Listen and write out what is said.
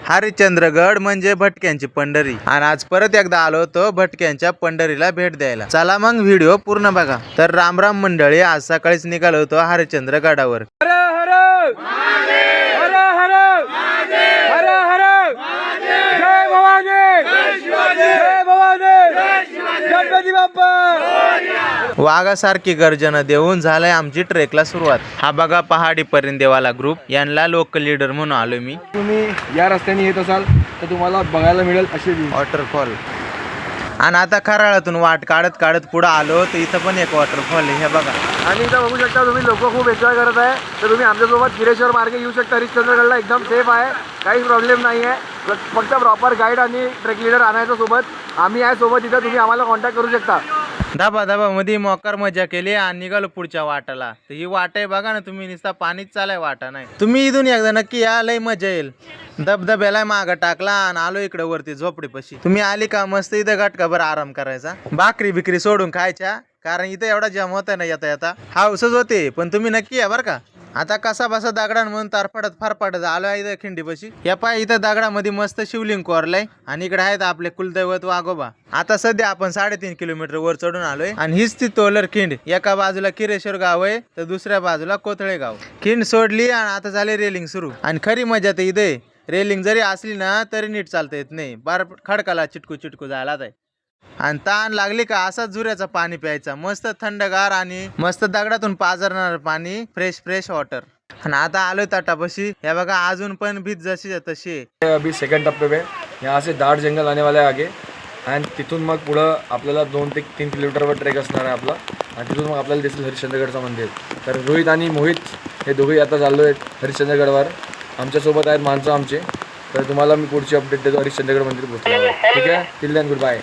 हरिश्चंद्रगड म्हणजे भटक्यांची पंढरी आणि आज परत एकदा आलो होतो भटक्यांच्या पंढरीला भेट द्यायला. चला मग व्हिडिओ पूर्ण बघा. तर राम राम मंडळी, आज सकाळीच निघालो होतो हरिश्चंद्रगडावर. हर हर हर हर हर हर जय भवानी जय भवानी गणपती बाप्पा. वाघासारखी गर्जना देऊन झालाय आमची ट्रेकला सुरुवात. हा बघा पहाडी परिंदेवाला ग्रुप, यांना लोकल लीडर म्हणून आलो मी. तुम्ही या रस्त्याने येत असाल तर तुम्हाला बघायला मिळेल अशी वॉटरफॉल. आणि आता खराळातून वाट काढत काढत पुढे आलो तर इथं पण एक वॉटरफॉल आहे, हे बघा. आणि इथं बघू शकता तुम्ही, लोक खूप एन्जॉय करत आहे. तर तुम्ही आमच्यासोबत किरेश्वर मार्गे येऊ शकता. हरिश्चंद्रगडला एकदम सेफ आहे, काहीच प्रॉब्लेम नाही आहे. फक्त प्रॉपर गाईड आणि ट्रेक लीडर आणायचं सोबत. आम्ही आहे सोबत इथं, तुम्ही आम्हाला कॉन्टॅक्ट करू शकता. धाबा मध्ये मोकार मजा केली आणि निघालो पुढच्या वाटाला. तर ही वाट आहे बघा ना तुम्ही, नुसता पाणीच चालाय, वाटा नाही. तुम्ही इथून एकदा नक्की या, लय मजा येईल. धबधब्याला मागं टाकला आणि आलो इकडे वरती झोपडीपाशी. तुम्ही आली का मस्त इथं गटकाभर आराम करायचा, भाकरी बिकरी सोडून खायच्या, कारण इथं एवढा जाम होता ना येता येता. हाऊसच होते. पण तुम्ही नक्की या बरं का. आता कसा बसा दगडां म्हणून तारफडत फारफडत आलो इथं खिंडीपाशी. या पाय इथं दगडामध्ये मस्त शिवलिंग कोरलंय आणि इकडे आहेत आपले कुलदैवत वाघोबा. आता सध्या आपण 3.5 किलोमीटर वर चढून आलोय आणि हीच ती तोलर खिंड. एका बाजूला किरेश्वर गाव आहे तर दुसऱ्या बाजूला कोथळे गाव. खिंड सोडली आणि आता झाले रेलिंग सुरू. आणि खरी मजा तर इथे, रेलिंग जरी असली ना तरी नीट चालता येत नाही, बार खडकाला चिटकू जायला आहे. आणि ताण लागली का असाच झुऱ्याचं पाणी प्यायचा, मस्त थंडगार आणि मस्त दगडातून पाझरणार पाणी, फ्रेश वॉटर. आणि आता आलोय तटापाशी. हे बघा अजून पण भीत जशी तशी. अभी सेकंड टप्पे पे यहाँ से दाट जंगल आने वाला है आगे. आणि तिथून मग पुढं आपल्याला 2 ते 3 किलोमीटरवर ट्रेक असणार आहे आपला. आणि तिथून मग आपल्याला दिसेल हरिश्चंद्रगडचं मंदिर. तर रोहित आणि मोहित हे दोघेही आता चाललो आहेत हरिश्चंद्रगडवर. आमच्यासोबत आहेत माणसं आमचे. तर तुम्हाला मी पुढची अपडेट देतो हरिश्चंद्रगड मंदिर पोहोचल्यावर. ठीक आहे, टिल देन गुड बाय.